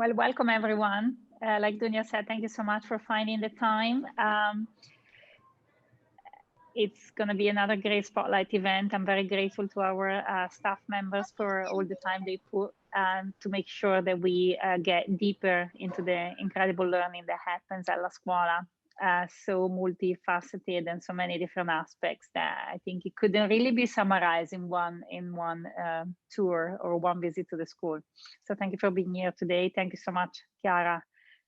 Well, welcome everyone. Like Dunya said, thank you so much for finding the time. It's going to be another great spotlight event. I'm very grateful to our staff members for all the time they put to make sure that we get deeper into the incredible learning that happens at La Scuola. So multifaceted and so many different aspects that I think it couldn't really be summarized in one tour or one visit to the school. So thank you for being here today. Thank you so much, Chiara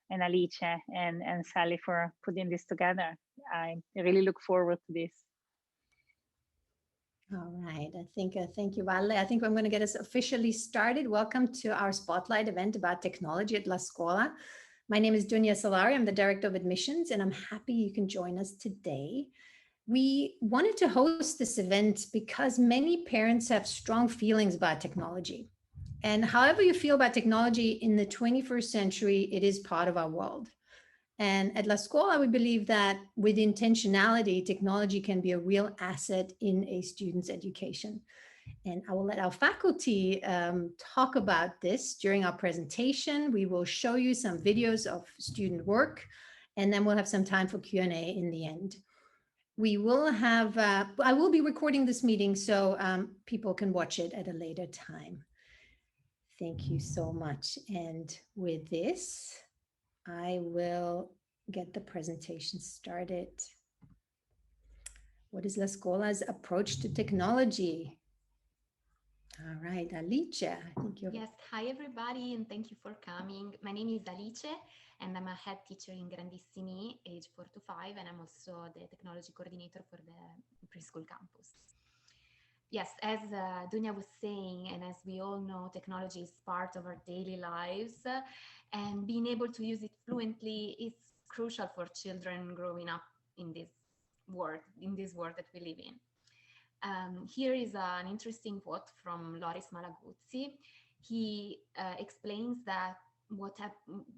and Alice and Sally for putting this together. I really look forward to this. All right, thank you, Valle. I think I'm going to get us officially started. Welcome to our spotlight event about technology at La Scuola. My name is Dunya Salari. I'm the Director of Admissions, and I'm happy you can join us today. We wanted to host this event because many parents have strong feelings about technology. And however you feel about technology in the 21st century, it is part of our world. And at La Scuola, we believe that with intentionality, technology can be a real asset in a student's education. And I will let our faculty talk about this during our presentation. We will show you some videos of student work, and then we'll have some time for Q&A in the end. We will have, I will be recording this meeting so people can watch it at a later time. Thank you so much. And with this, I will get the presentation started. What is La Scola's approach to technology? All right, Alice, I think you're... Yes, hi everybody, and thank you for coming. My name is Alice, and I'm a head teacher in Grandissimi, age 4 to 5, and I'm also the technology coordinator for the preschool campus. Yes, as Dunya was saying, and as we all know, technology is part of our daily lives, and being able to use it fluently is crucial for children growing up in this world that we live in. Here is an interesting quote from Loris Malaguzzi. He explains that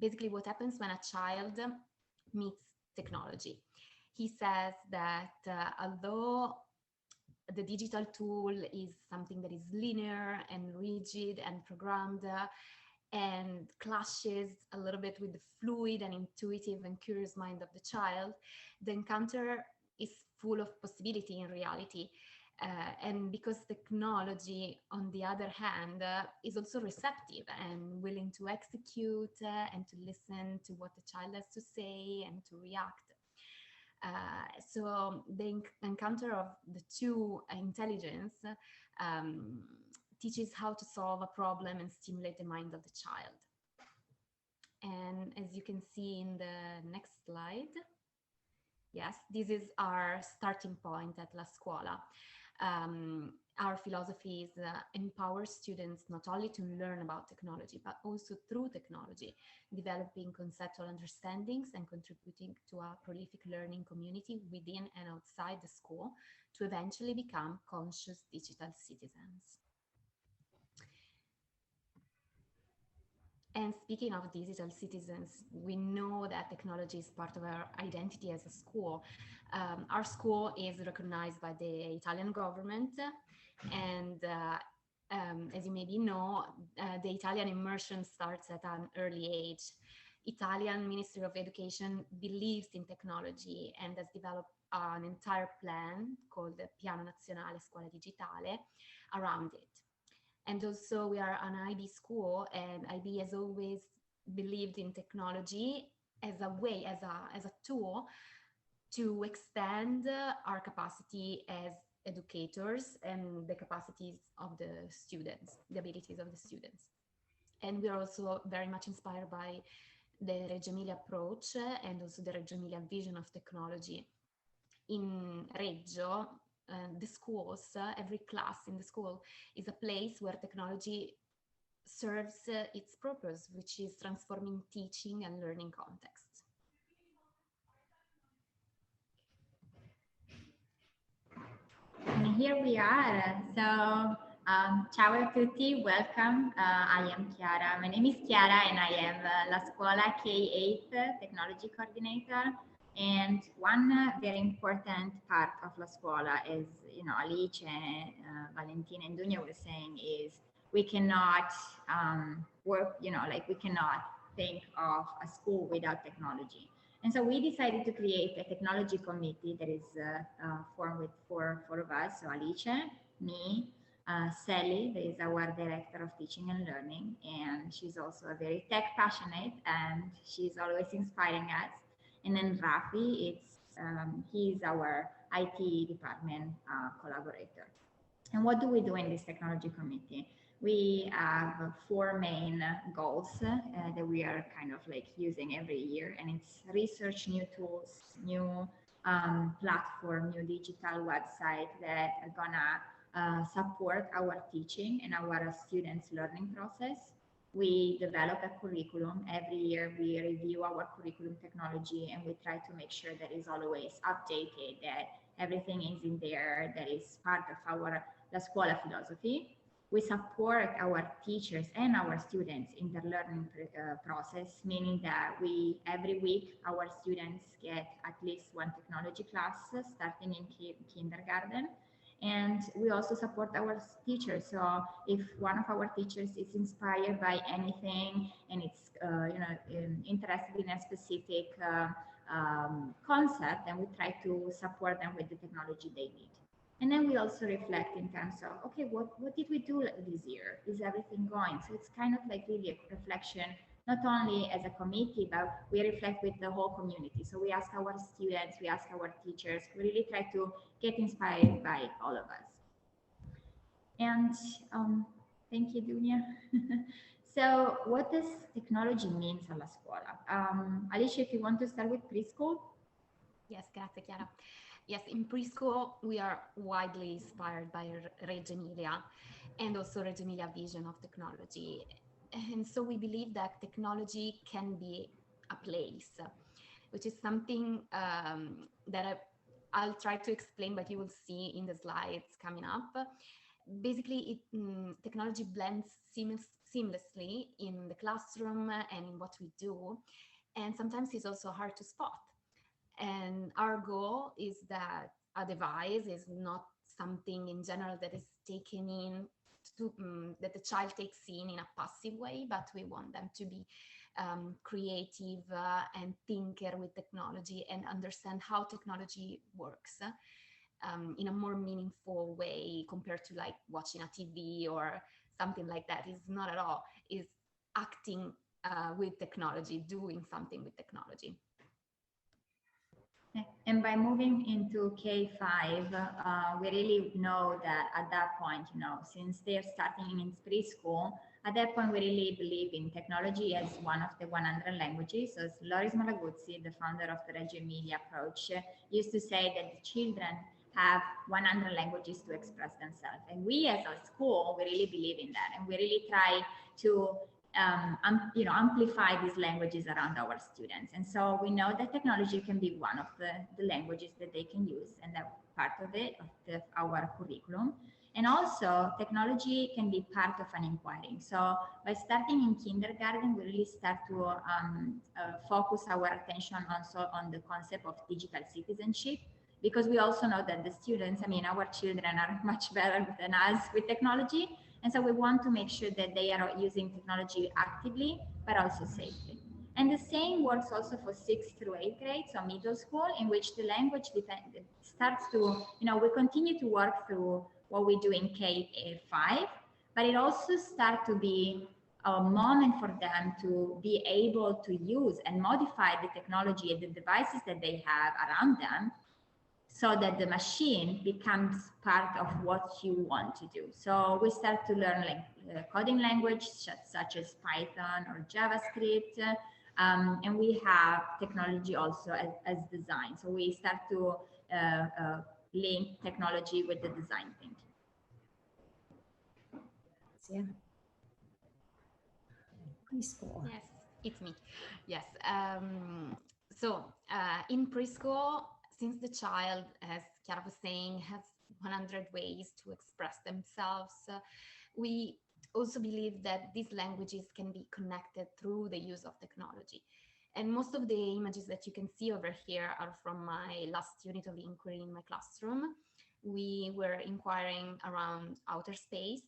basically what happens when a child meets technology. He says that although the digital tool is something that is linear and rigid and programmed and clashes a little bit with the fluid and intuitive and curious mind of the child, the encounter is full of possibility in reality. And because technology, on the other hand, is also receptive and willing to execute and to listen to what the child has to say and to react. So the encounter of the two intelligence teaches how to solve a problem and stimulate the mind of the child. And as you can see in the next slide, yes, this is our starting point at La Scuola. Our philosophy is empower students not only to learn about technology, but also through technology, developing conceptual understandings and contributing to a prolific learning community within and outside the school to eventually become conscious digital citizens. And speaking of digital citizens, we know that technology is part of our identity as a school. Our school is recognized by the Italian government, and as you maybe know, the Italian immersion starts at an early age. Italian Ministry of Education believes in technology and has developed an entire plan called the Piano Nazionale Scuola Digitale around it. And also we are an IB school, and IB has always believed in technology as a way, as a tool to extend our capacity as educators and the capacities of the students, the abilities of the students. And we are also very much inspired by the Reggio Emilia approach and also the Reggio Emilia vision of technology. In Reggio, the schools, every class in the school is a place where technology serves its purpose, which is transforming teaching and learning contexts. And here we are. So, ciao a tutti, welcome. I am Chiara. My name is Chiara, and I am La Scuola K8 Technology Coordinator. And one very important part of La Scuola, as you know, Alice, Valentina, and Dunya were saying, is we cannot work, we cannot think of a school without technology. And so we decided to create a technology committee that is formed with four of us, so Alice, me, Sally, that is our director of teaching and learning, and she's also a very tech passionate, and she's always inspiring us. And then Rafi, he's our IT department collaborator. And what do we do in this technology committee? We have four main goals that we are kind of like using every year, and it's research new tools, new platform, new digital website that are gonna support our teaching and our students' learning process. We develop a curriculum. Every year we review our curriculum technology, and we try to make sure that it's always updated, that everything is in there, that is part of our La Scuola philosophy. We support our teachers and our students in their learning process, meaning that every week our students get at least one technology class starting in kindergarten. And we also support our teachers. So if one of our teachers is inspired by anything and it's interested in a specific concept, then we try to support them with the technology they need. And then we also reflect in terms of, okay, what did we do this year? Is everything going? So it's kind of like really a reflection, not only as a committee, but we reflect with the whole community. So we ask our students, we ask our teachers, we really try to get inspired by all of us. And thank you, Dunia. So what does technology mean for La Scuola? Alicia, if you want to start with preschool. Yes, grazie Chiara. Yes, in preschool, we are widely inspired by Reggio Emilia and also Reggio Emilia vision of technology. And so we believe that technology can be a place, which is something that I'll try to explain, but you will see in the slides coming up. Basically, technology blends seamlessly in the classroom and in what we do. And sometimes it's also hard to spot. And our goal is that a device is not something in general that is taken in to, that the child takes in a passive way, but we want them to be creative and thinker with technology and understand how technology works in a more meaningful way compared to like watching a TV or something like that. It's not at all. It's acting with technology, doing something with technology. And by moving into K5, we really know that at that point, since they're starting in preschool, at that point, we really believe in technology as one of the 100 languages. So Loris Malaguzzi, the founder of the Reggio Emilia approach, used to say that the children have 100 languages to express themselves. And we as a school, we really believe in that. And we really try to amplify these languages around our students. And so we know that technology can be one of the languages that they can use, and that part of it, of our curriculum. And also technology can be part of an inquiry. So by starting in kindergarten, we really start to focus our attention also on the concept of digital citizenship, because we also know that the students, our children are much better than us with technology. And so we want to make sure that they are using technology actively, but also safely. And the same works also for 6th through 8th grade, so middle school, in which the language starts to, we continue to work through what we do in K5, but it also starts to be a moment for them to be able to use and modify the technology and the devices that they have around them, so that the machine becomes part of what you want to do. So we start to learn coding language such as Python or JavaScript, and we have technology also as design. So we start to link technology with the design thinking. Yeah. Preschool. Yes, it's me. Yes. So in preschool, since the child, as Chiara was saying, has 100 ways to express themselves, we also believe that these languages can be connected through the use of technology. And most of the images that you can see over here are from my last unit of inquiry in my classroom. We were inquiring around outer space,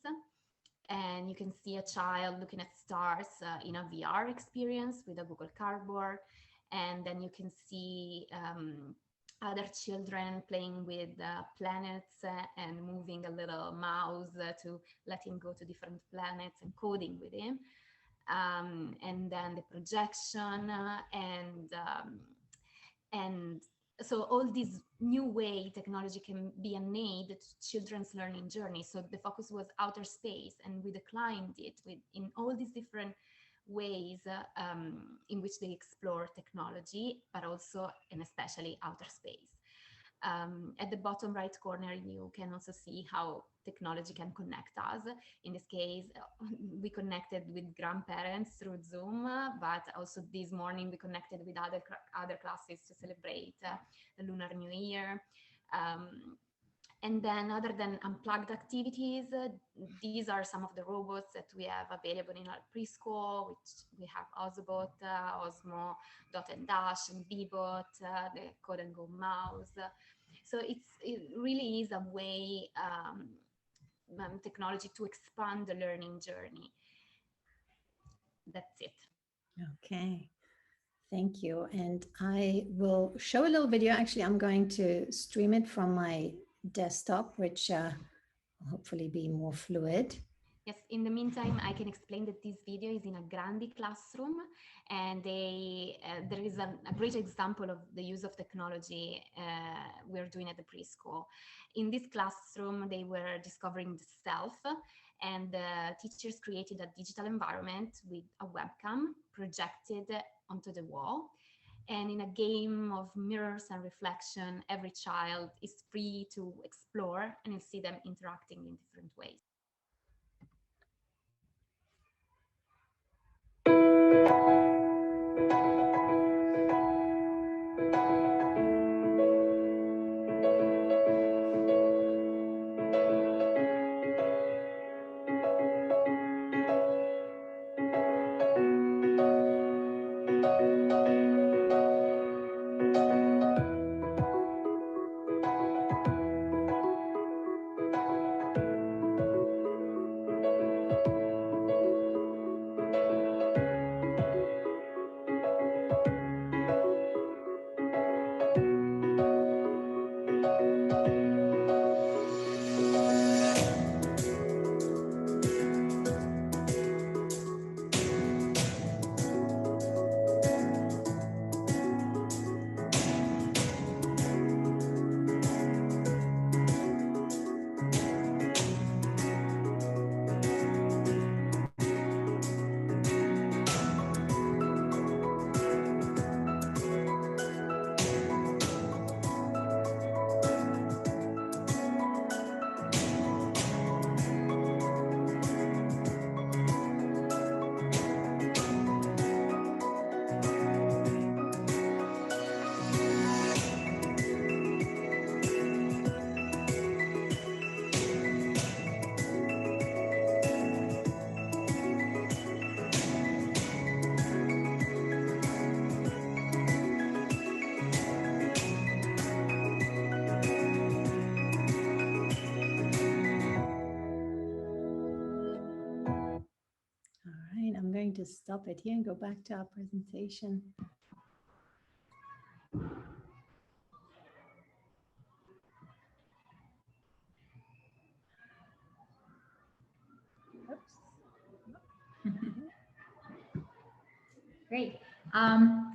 and you can see a child looking at stars in a VR experience with a Google Cardboard. And then you can see other children playing with planets and moving a little mouse to let him go to different planets and coding with him. And then the projection and so all these new way technology can be an aid to children's learning journey. So the focus was outer space, and we declined it in all these different ways in which they explore technology, but also and especially outer space. At the bottom right corner, you can also see how technology can connect us. In this case, we connected with grandparents through Zoom, but also this morning we connected with other classes to celebrate the Lunar New Year. And then other than unplugged activities, these are some of the robots that we have available in our preschool, which we have Ozobot, Osmo, Dot and Dash, and Bebot, the Code and Go mouse. So it really is a way, technology to expand the learning journey. That's it. Okay. Thank you. And I will show a little video. Actually, I'm going to stream it from my desktop, which will hopefully be more fluid. Yes, in the meantime, I can explain that this video is in a Grandi classroom, and there is a great example of the use of technology we're doing at the preschool. In this classroom, they were discovering the self, and the teachers created a digital environment with a webcam projected onto the wall. And in a game of mirrors and reflection, every child is free to explore and you see them interacting in different ways. To stop it here and go back to our presentation. Great.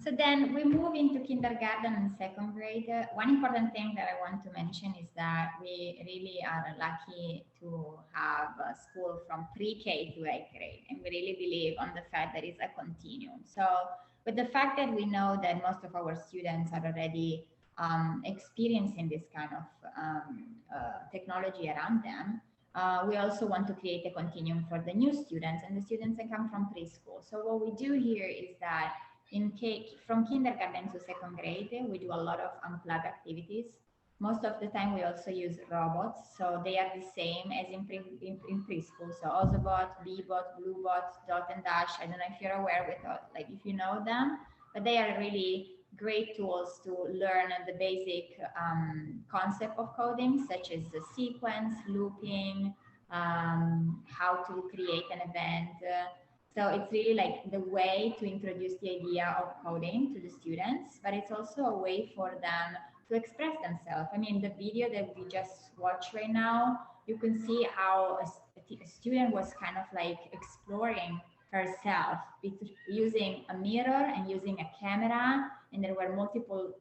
So then we move into kindergarten and second grade. One important thing that I want to mention is that we really are lucky to have a school from pre-K to 8th grade. And we really believe on the fact that it's a continuum. So with the fact that we know that most of our students are already experiencing this kind of technology around them, we also want to create a continuum for the new students and the students that come from preschool. So what we do here is that from kindergarten to second grade, we do a lot of unplugged activities. Most of the time, we also use robots. So they are the same as in preschool. So Ozobot, Bebot, Bluebot, Dot and Dash. I don't know if you're aware with, like, if you know them, but they are really great tools to learn the basic concept of coding, such as the sequence, looping, how to create an event. So it's really like the way to introduce the idea of coding to the students, but it's also a way for them to express themselves. I mean, the video that we just watched right now, you can see how a student was kind of like exploring herself using a mirror and using a camera, and there were multiple,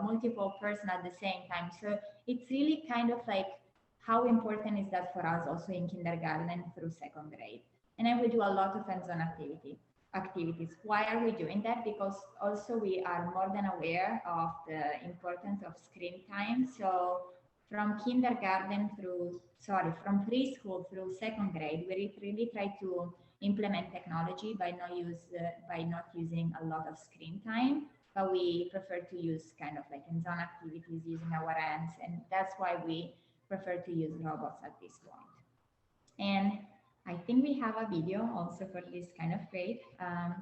multiple person at the same time. So it's really kind of like how important is that for us also in kindergarten through second grade. And then we do a lot of hands-on activities. Why are we doing that? Because also we are more than aware of the importance of screen time. So from from preschool through second grade, we really try to implement technology by not using a lot of screen time, but we prefer to use kind of like hands-on activities using our hands, and that's why we prefer to use robots at this point. And I think we have a video also for this kind of grade,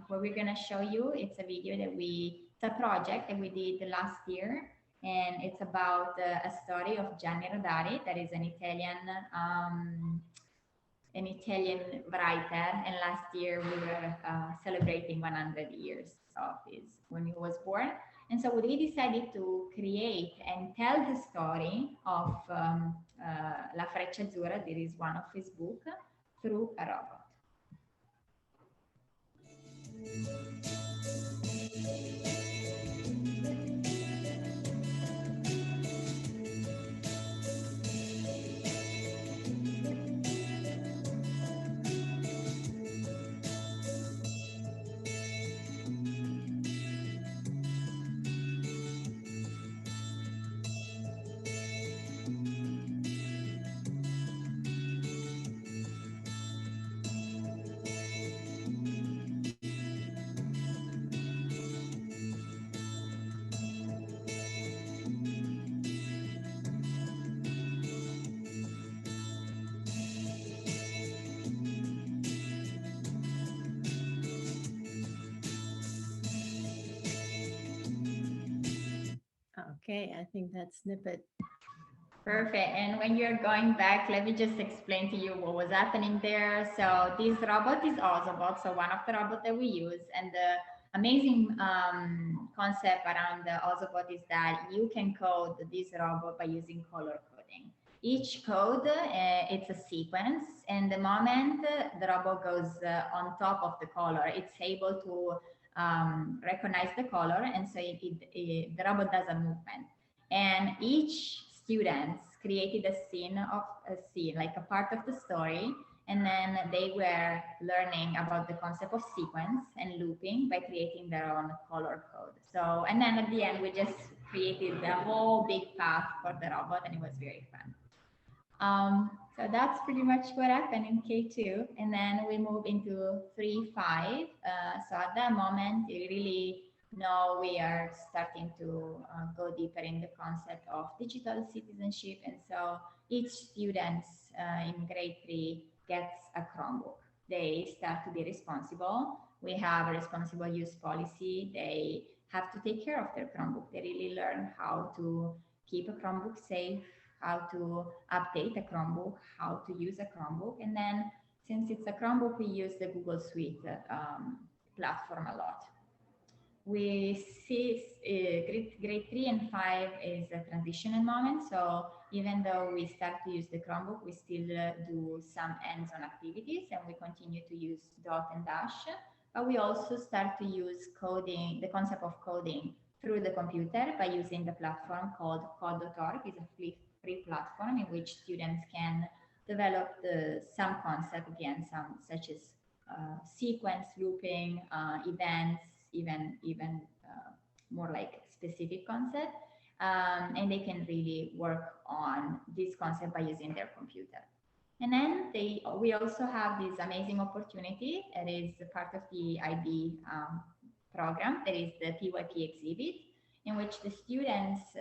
where we're going to show you. It's a video it's a project that we did last year, and it's about a story of Gianni Rodari, that is an Italian writer, and last year we were celebrating 100 years of when he was born. And so we decided to create and tell the story of La Freccia Azzurra, that is one of his books, through a robot. Okay, I think that snippet. Perfect. And when you're going back, let me just explain to you what was happening there. So this robot is Ozobot, so one of the robots that we use. And the amazing concept around the Ozobot is that you can code this robot by using color coding. Each code, it's a sequence, and the moment the robot goes on top of the color, it's able to recognize the color, and so the robot does a movement. And each students created a scene, like a part of the story, and then they were learning about the concept of sequence and looping by creating their own color code. So, and then at the end, we just created the whole big path for the robot, and it was very fun. So that's pretty much what happened in K2. And then we move into 3.5. So at that moment, we really know we are starting to go deeper in the concept of digital citizenship. And so each student in grade 3 gets a Chromebook. They start to be responsible. We have a responsible use policy. They have to take care of their Chromebook. They really learn how to keep a Chromebook safe, how to update a Chromebook, how to use a Chromebook. And then since it's a Chromebook, we use the Google Suite platform a lot. We see grade 3 and 5 is a transitional moment. So even though we start to use the Chromebook, we still do some hands-on activities, and we continue to use dot and dash. But we also start to use coding, the concept of coding through the computer by using the platform called code.org. It's a free platform in which students can develop some concept, again, such as sequence, looping, events, even more like specific concept, and they can really work on this concept by using their computer. And then we also have this amazing opportunity that is part of the IB program, that is the PYP exhibit, in which the students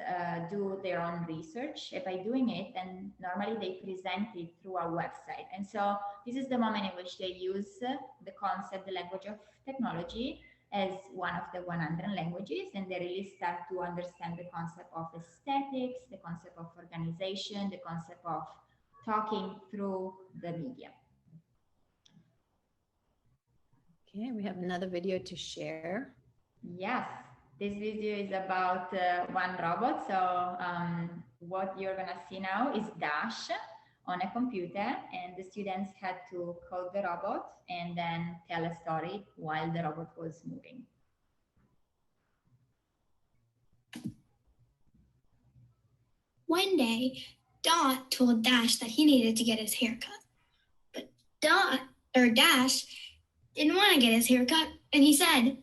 do their own research. By doing it, and normally they present it through our website. And so this is the moment in which they use the concept, the language of technology, as one of the 100 languages, and they really start to understand the concept of aesthetics, the concept of organization, the concept of talking through the media. Okay, we have another video to share. Yes, this video is about one robot. So what you're gonna see now is Dash on a computer, and the students had to code the robot and then tell a story while the robot was moving. One day, Dot told Dash that he needed to get his hair cut. But Dash didn't want to get his hair cut, and he said, and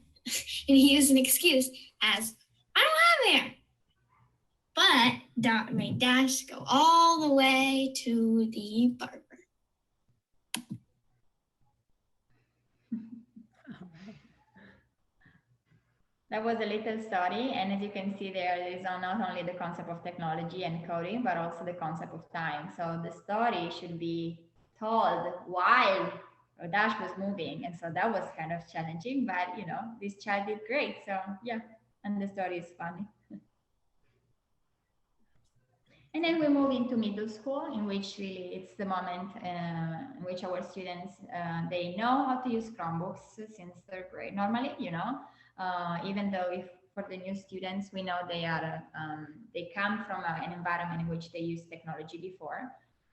he used an excuse as, I don't have hair. But Dot made Dash go all the way to the barber. That was a little story, and as you can see there is not only the concept of technology and coding, but also the concept of time. So the story should be told while Dash was moving, and so that was kind of challenging, but you know, this child did great. So yeah, and the story is funny. And then we move into middle school, in which really it's the moment in which our students, they know how to use Chromebooks since third grade. Normally, you know, even though if for the new students, we know they they come from an environment in which they used technology before.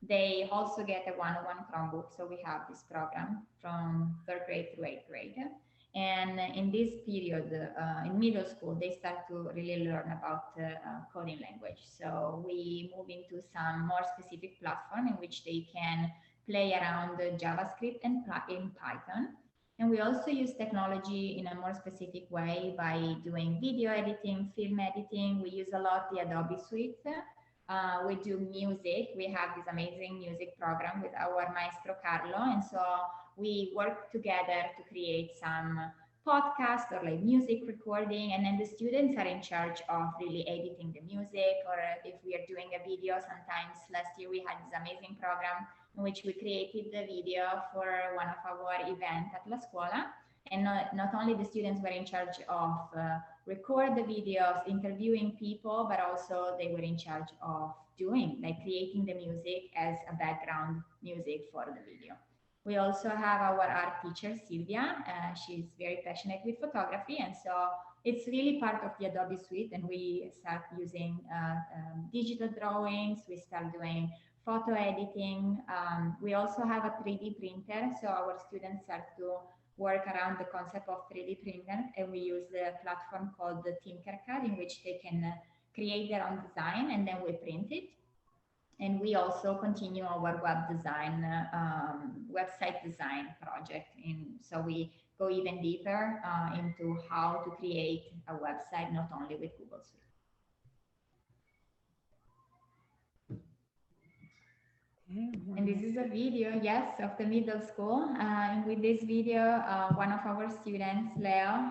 They also get a one-on-one Chromebook. So we have this program from third grade through eighth grade. And in this period, in middle school, they start to really learn about coding language. So we move into some more specific platform in which they can play around JavaScript and in Python. And we also use technology in a more specific way by doing video editing, film editing. We use a lot the Adobe suite. We do music. We have this amazing music program with our maestro Carlo. And so we work together to create some podcast or like music recording, and then the students are in charge of really editing the music, or if we are doing a video, sometimes last year we had this amazing program in which we created the video for one of our events at La Scuola, and not only the students were in charge of record the videos, interviewing people, but also they were in charge of doing, like creating the music as a background music for the video. We also have our art teacher, Silvia. She's very passionate with photography, and so it's really part of the Adobe suite, and we start using digital drawings. We start doing photo editing. We also have a 3D printer, so our students start to work around the concept of 3D printer, and we use the platform called the Tinkercad, in which they can create their own design, and then we print it. And we also continue our web design, website design project. So we go even deeper into how to create a website, not only with Google Suite. And this is a video, yes, of the middle school. And with this video, one of our students, Leo,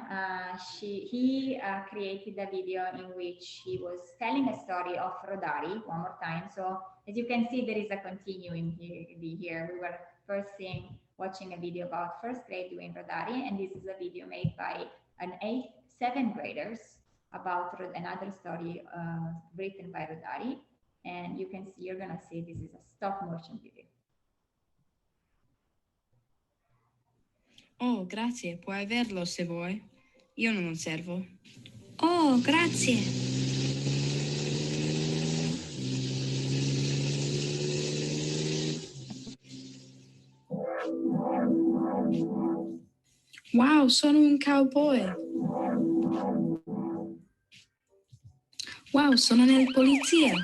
he created a video in which he was telling a story of Rodari one more time. So as you can see, there is a continuing here. We were first watching a video about first grade doing Rodari, and this is a video made by an 7th graders about another story written by Rodari. And you can see, you're gonna see this is a stop motion video. Oh, grazie, puoi averlo se vuoi. Io non osservo. Oh, grazie. Wow, sono un cowboy. Wow, sono nel polizia.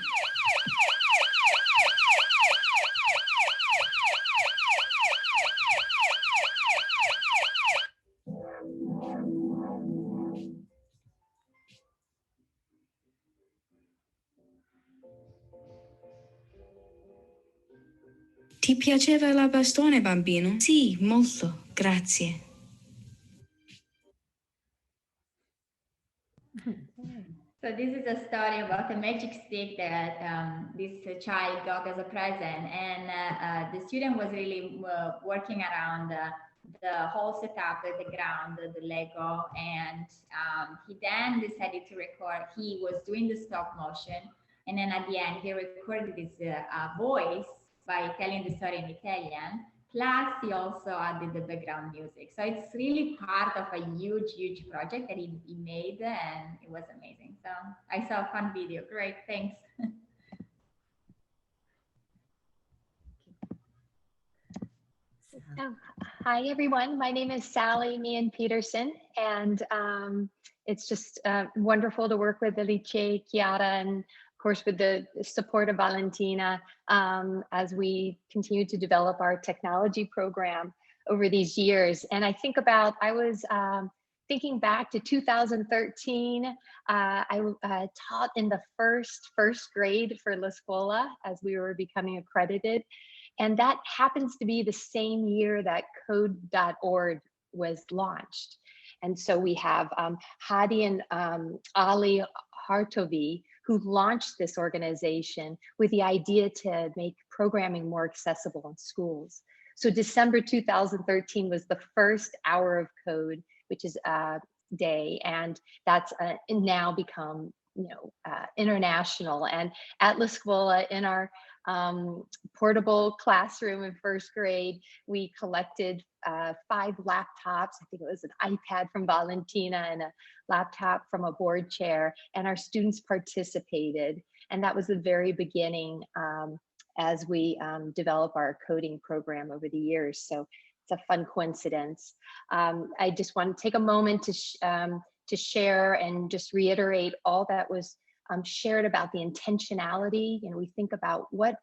Ti piaceva la bastone, bambino? Sì, molto, grazie. So this is a story about a magic stick that this child got as a present, and the student was really working around the whole setup, the ground, the Lego, and he then decided to record. He was doing the stop motion, and then at the end he recorded his voice by telling the story in Italian. Plus, he also added the background music. So it's really part of a huge, huge project that he made, and it was amazing. So I saw a fun video. Great, thanks. Oh, hi, everyone. My name is Sally Meehan Peterson, and it's just wonderful to work with Alice, Chiara, and of course with the support of Valentina as we continue to develop our technology program over these years. And I think about, I was thinking back to 2013, I taught in the first grade for La Scuola as we were becoming accredited. And that happens to be the same year that code.org was launched. And so we have Hadi and Ali Hartovi, who launched this organization with the idea to make programming more accessible in schools. So December 2013 was the first hour of code, which is a day, and that's now become, you know, international. And at La Scuola, in our portable classroom in first grade, we collected 5 laptops. I think it was an iPad from Valentina and a laptop from a board chair, and our students participated. And that was the very beginning as we develop our coding program over the years. So it's a fun coincidence. I just want to take a moment to share and just reiterate all that was shared about the intentionality. You know, we think about what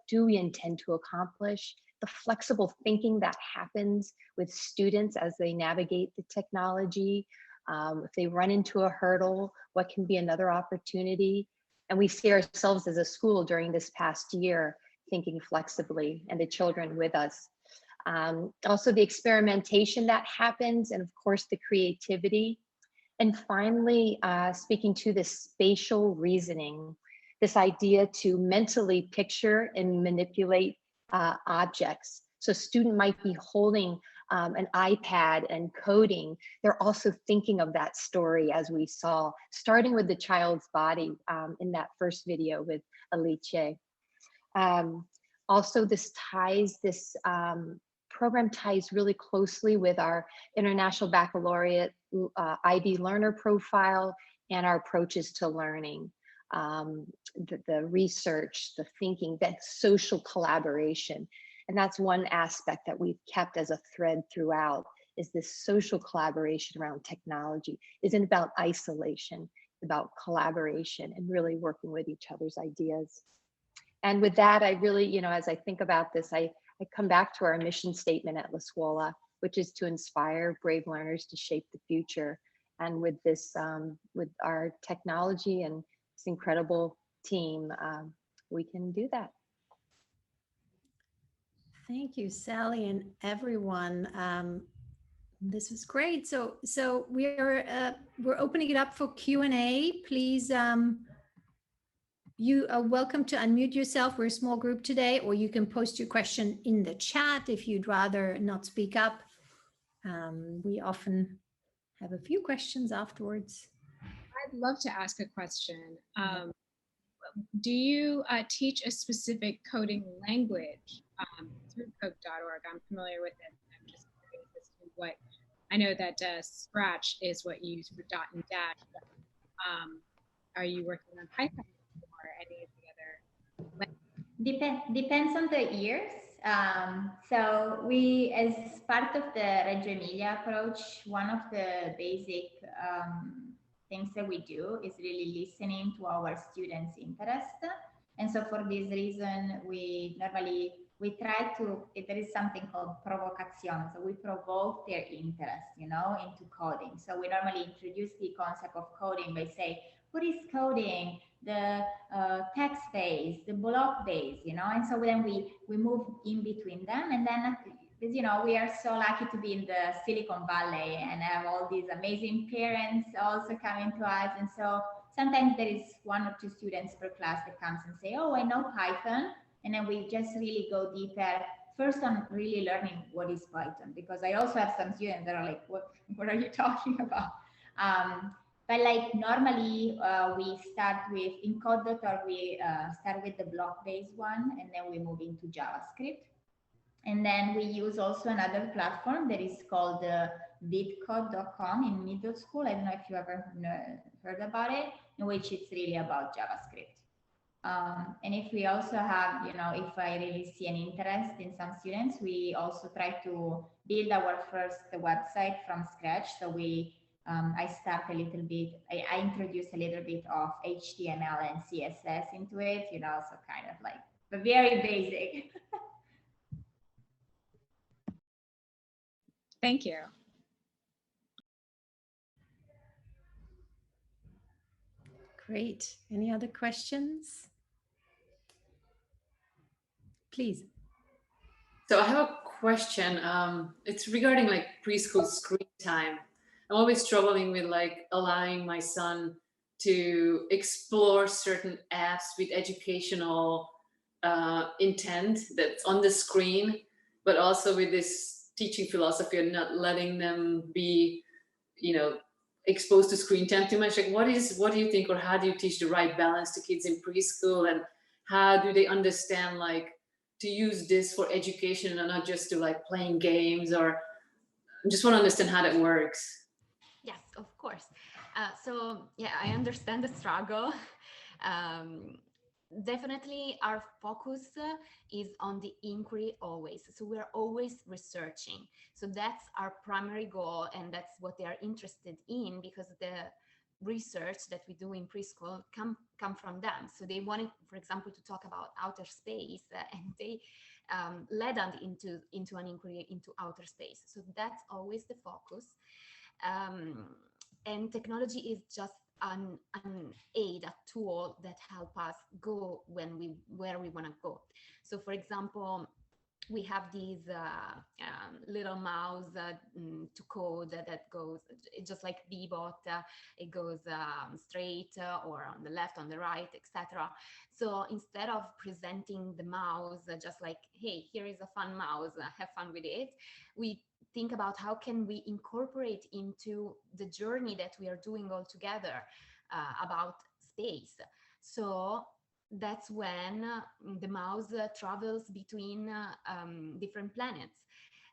do we intend to accomplish, the flexible thinking that happens with students as they navigate the technology. If they run into a hurdle, what can be another opportunity? And we see ourselves as a school during this past year thinking flexibly, and the children with us. Also the experimentation that happens, and of course the creativity. And finally, speaking to the spatial reasoning, this idea to mentally picture and manipulate objects. So a student might be holding an iPad and coding. They're also thinking of that story, as we saw, starting with the child's body in that first video with Alice. Also, this program ties really closely with our International Baccalaureate IB learner profile and our approaches to learning. The research, the thinking, that social collaboration. And that's one aspect that we've kept as a thread throughout, is this social collaboration around technology. Isn't about isolation, about collaboration and really working with each other's ideas. And with that, I really, you know, as I think about this, I come back to our mission statement at La Scuola, which is to inspire brave learners to shape the future. And with this, with our technology and this incredible team, we can do that. Thank you, Sally, and everyone. This was great. So we're opening it up for Q&A. Please, you are welcome to unmute yourself. We're a small group today, or you can post your question in the chat if you'd rather not speak up. We often have a few questions afterwards. I'd love to ask a question. Do you teach a specific coding language through code.org? I'm familiar with it. I'm just curious as to what, I know that Scratch is what you use for dot and dash. But, are you working on Python or any of the other? Depends on the years. So we, as part of the Reggio Emilia approach, one of the basic things that we do is really listening to our students' interest. And so for this reason, we try to, there is something called provocazione. So we provoke their interest, you know, into coding. So we normally introduce the concept of coding by saying, what is coding? The text phase, the block phase, you know, and so then we move in between them. And then, because, you know, we are so lucky to be in the Silicon Valley and have all these amazing parents also coming to us. And so sometimes there is 1 or 2 students per class that comes and say, oh, I know Python. And then we just really go deeper first on really learning what is Python, because I also have some students that are like, what are you talking about? But like normally we start with in code.org, we start with the block-based one, and then we move into JavaScript. And then we use also another platform that is called bitcode.com in middle school. I don't know if you ever heard about it, in which it's really about JavaScript. And if we also have, if I really see an interest in some students, we also try to build our first website from scratch. So I start a little bit, I introduce a little bit of HTML and CSS into it, so kind of like, but very basic. Thank you. Great. Any other questions? Please. So I have a question. It's regarding like preschool screen time. I'm always struggling with like allowing my son to explore certain apps with educational intent that's on the screen, but also with this teaching philosophy of not letting them be, exposed to screen time too much. Like, what do you think, or how do you teach the right balance to kids in preschool, and how do they understand like to use this for education and not just to like playing games? Or I just want to understand how that works. Yes, of course. So yeah, I understand the struggle. Definitely our focus is on the inquiry always. So we're always researching. So that's our primary goal, and that's what they are interested in, because the research that we do in preschool come from them. So they wanted, for example, to talk about outer space, and they led them into an inquiry into outer space. So that's always the focus. And technology is just an aid, a tool that help us go where we want to go. So for example, we have these little mouse to code that goes just like Bebot. It goes straight or on the left, on the right, etc. So instead of presenting the mouse just like, hey, here is a fun mouse, have fun with it, we think about how can we incorporate into the journey that we are doing all together about space. So that's when the mouse travels between different planets.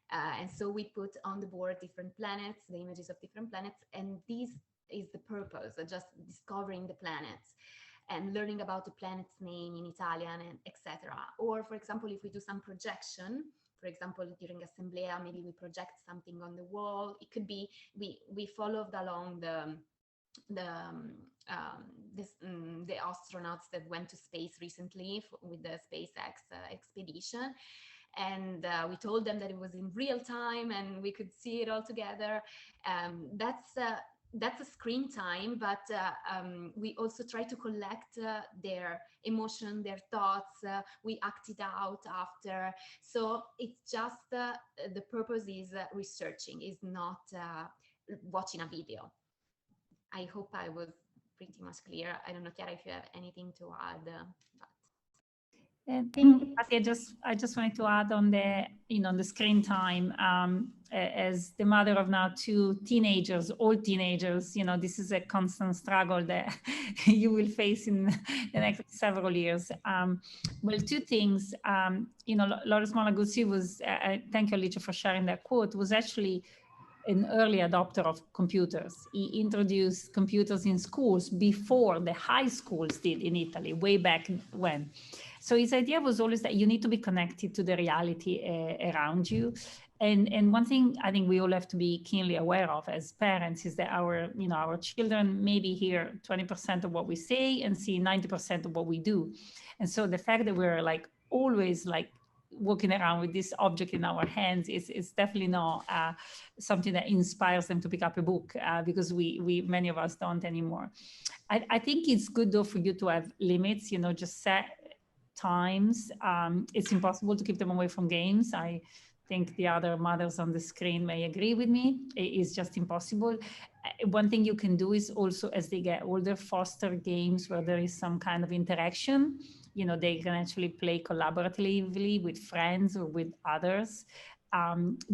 And so we put on the board different planets, the images of different planets, and this is the purpose, just discovering the planets and learning about the planet's name in Italian, and etc. Or for example, if we do some projection, for example, during Assemblea, maybe we project something on the wall. It could be, we followed along the astronauts that went to space recently with the SpaceX expedition. And we told them that it was in real time and we could see it all together. That's a screen time, but we also try to collect their emotion, their thoughts. We act it out after. So it's just the purpose is researching, is not watching a video. I hope I was pretty much clear. I don't know, Chiara, if you have anything to add. I just wanted to add on the screen time. As the mother of now two teenagers, all teenagers, this is a constant struggle that you will face in the next several years. Well, two things. Loris Malaguzzi was. Thank you, Alice, for sharing that quote. Was actually an early adopter of computers. He introduced computers in schools before the high schools did in Italy, way back when. So his idea was always that you need to be connected to the reality around you. And one thing I think we all have to be keenly aware of as parents is that our children maybe hear 20% of what we say and see 90% of what we do. And so the fact that we're like always like walking around with this object in our hands is definitely not something that inspires them to pick up a book, because we many of us don't anymore. I think it's good though for you to have limits, just set times. It's impossible to keep them away from games. I think the other mothers on the screen may agree with me. It is just impossible. One thing you can do is also, as they get older, foster games where there is some kind of interaction. They can actually play collaboratively with friends or with others.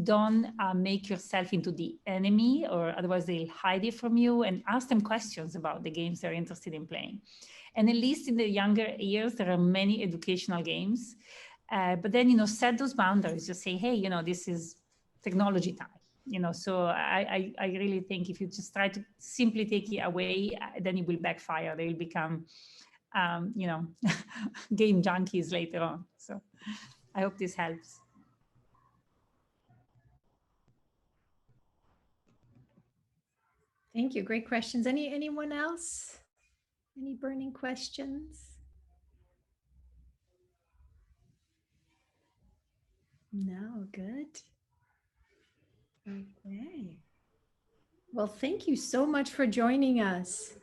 don't make yourself into the enemy, or otherwise they'll hide it from you, and ask them questions about the games they're interested in playing. And at least in the younger years, there are many educational games. But then, set those boundaries. Just say, hey, this is technology time. So I really think if you just try to simply take it away, then it will backfire. They will become, game junkies later on. So I hope this helps. Thank you. Great questions. Anyone else? Any burning questions? No, good. Okay. Well, thank you so much for joining us.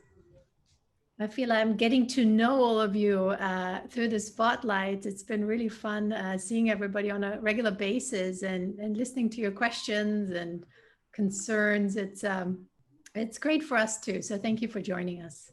I feel I'm getting to know all of you through the spotlight. It's been really fun seeing everybody on a regular basis and listening to your questions and concerns. It's great for us too. So thank you for joining us.